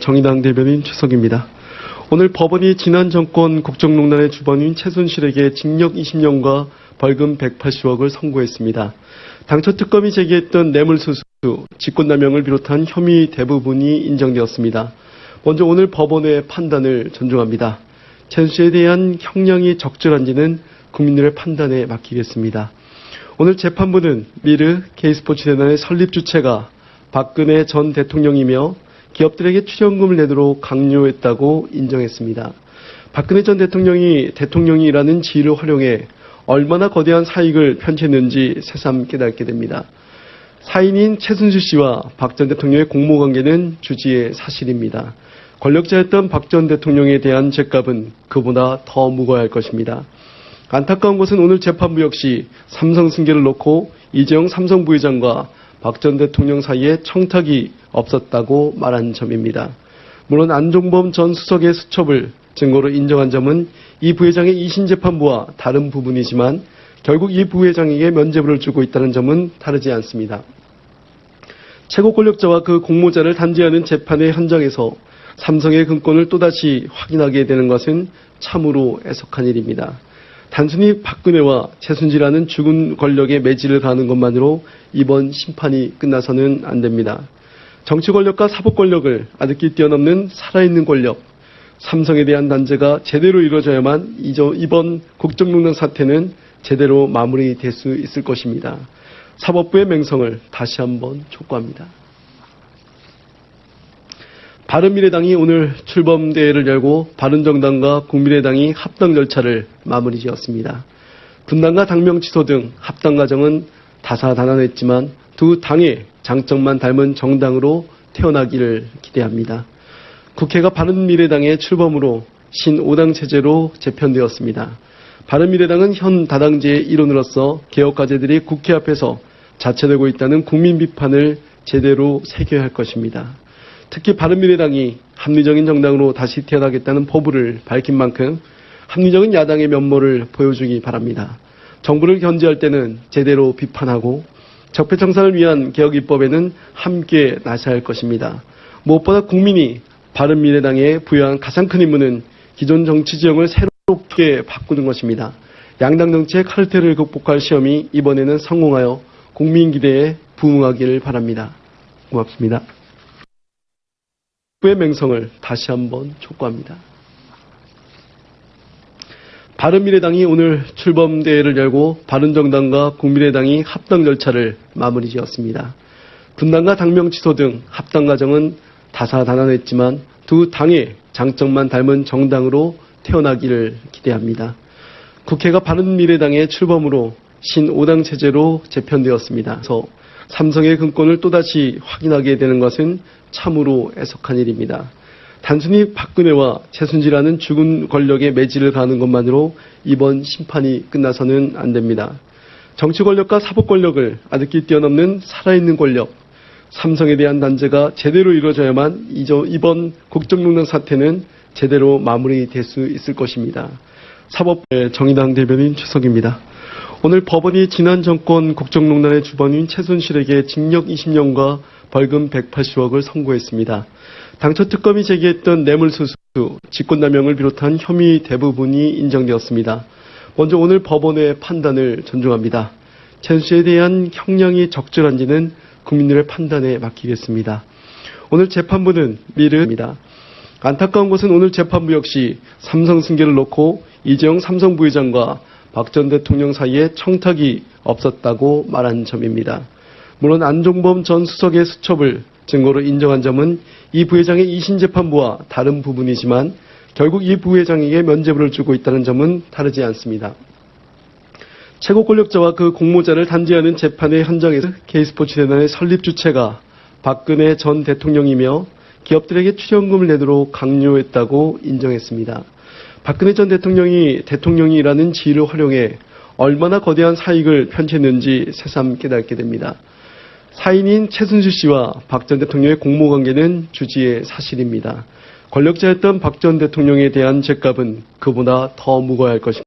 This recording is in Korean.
정의당 대변인 최석입니다. 오늘 법원이 지난 정권 국정농단의 주범인 최순실에게 징역 20년과 벌금 180억을 선고했습니다. 당초 특검이 제기했던 뇌물수수, 직권남용을 비롯한 혐의 대부분이 인정되었습니다. 먼저 오늘 법원의 판단을 존중합니다. 최순실에 대한 형량이 적절한지는 국민들의 판단에 맡기겠습니다. 오늘 재판부는 미르 K스포츠재단의 설립 주체가 박근혜 전 대통령이며 기업들에게 출연금을 내도록 강요했다고 인정했습니다. 박근혜 전 대통령이 대통령이라는 지위를 활용해 얼마나 거대한 사익을 편취했는지 새삼 깨닫게 됩니다. 사인인 최순실 씨와 박 전 대통령의 공모관계는 주지의 사실입니다. 권력자였던 박 전 대통령에 대한 죄값은 그보다 더 무거워야 할 것입니다. 안타까운 것은 오늘 재판부 역시 삼성 승계를 놓고 이재용 삼성 부회장과 박 전 대통령 사이에 청탁이 없었다고 말한 점입니다. 물론 안종범 전 수석의 수첩을 증거로 인정한 점은 이 부회장의 2심 재판부와 다른 부분이지만 결국 이 부회장에게 면죄부를 주고 있다는 점은 다르지 않습니다. 최고 권력자와 그 공모자를 단죄하는 재판의 현장에서 삼성의 금권을 또다시 확인하게 되는 것은 참으로 애석한 일입니다. 단순히 박근혜와 최순실이라는 죽은 권력의 매질을 가하는 것만으로 이번 심판이 끝나서는 안 됩니다. 정치 권력과 사법 권력을 아득히 뛰어넘는 살아있는 권력, 삼성에 대한 단죄가 제대로 이루어져야만 이번 국정농단 사태는 제대로 마무리될 수 있을 것입니다. 사법부의 맹성을 다시 한번 촉구합니다. 바른미래당이 오늘 출범대회를 열고 바른정당과 국민의당이 합당 절차를 마무리 지었습니다. 분당과 당명 취소 등 합당 과정은 다사다난했지만 두 당의 장점만 닮은 정당으로 태어나기를 기대합니다. 국회가 바른미래당의 출범으로 신5당 체제로 재편되었습니다. 바른미래당은 현 다당제의 일원으로서 개혁과제들이 국회 앞에서 자처되고 있다는 국민 비판을 제대로 새겨야 할 것입니다. 특히 바른미래당이 합리적인 정당으로 다시 태어나겠다는 포부를 밝힌 만큼 합리적인 야당의 면모를 보여주기 바랍니다. 정부를 견제할 때는 제대로 비판하고 적폐청산을 위한 개혁 입법에는 함께 나서야 할 것입니다. 무엇보다 국민이 바른미래당에 부여한 가장 큰 임무는 기존 정치 지형을 새롭게 바꾸는 것입니다. 양당 정치의 카르텔을 극복할 시험이 이번에는 성공하여 국민 기대에 부응하기를 바랍니다. 고맙습니다. 의 맹성을 다시 한번 촉구합니다. 바른미래당이 오늘 출범대회를 열고 바른정당과 국민의당이 합당 절차를 마무리 지었습니다. 분당과 당명 취소 등 합당 과정은 다사다난했지만 두 당의 장점만 닮은 정당으로 태어나기를 기대합니다. 국회가 바른미래당의 출범으로 신5당 체제로 재편되었습니다. 그래서 삼성의 금권을 또다시 확인하게 되는 것은 참으로 애석한 일입니다. 단순히 박근혜와 최순실이라는 죽은 권력의 매질을 가하는 것만으로 이번 심판이 끝나서는 안 됩니다. 정치 권력과 사법 권력을 아득히 뛰어넘는 살아있는 권력, 삼성에 대한 단죄가 제대로 이루어져야만 이번 국정농단 사태는 제대로 마무리될 수 있을 것입니다. 사법부의 정의당 대변인 최석입니다. 오늘 법원이 지난 정권 국정농단의 주범인 최순실에게 징역 20년과 벌금 180억을 선고했습니다. 당초 특검이 제기했던 뇌물수수, 직권남용을 비롯한 혐의 대부분이 인정되었습니다. 먼저 오늘 법원의 판단을 존중합니다. 최순실에 대한 형량이 적절한지는 국민들의 판단에 맡기겠습니다. 오늘 재판부는 미르입니다. 안타까운 것은 오늘 재판부 역시 삼성 승계를 놓고 이재용 삼성 부회장과 박 전 대통령 사이에 청탁이 없었다고 말한 점입니다. 물론 안종범 전 수석의 수첩을 증거로 인정한 점은 이 부회장의 2심 재판부와 다른 부분이지만 결국 이 부회장에게 면죄부를 주고 있다는 점은 다르지 않습니다. 최고 권력자와 그 공모자를 단죄하는 재판의 현장에서 K스포츠재단의 설립 주체가 박근혜 전 대통령이며 기업들에게 출연금을 내도록 강요했다고 인정했습니다. 박근혜 전 대통령이 대통령이라는 지위를 활용해 얼마나 거대한 사익을 편취했는지 새삼 깨닫게 됩니다. 사인인 최순실 씨와 박 전 대통령의 공모관계는 주지의 사실입니다. 권력자였던 박 전 대통령에 대한 죄값은 그보다 더 무거워야 할 것입니다.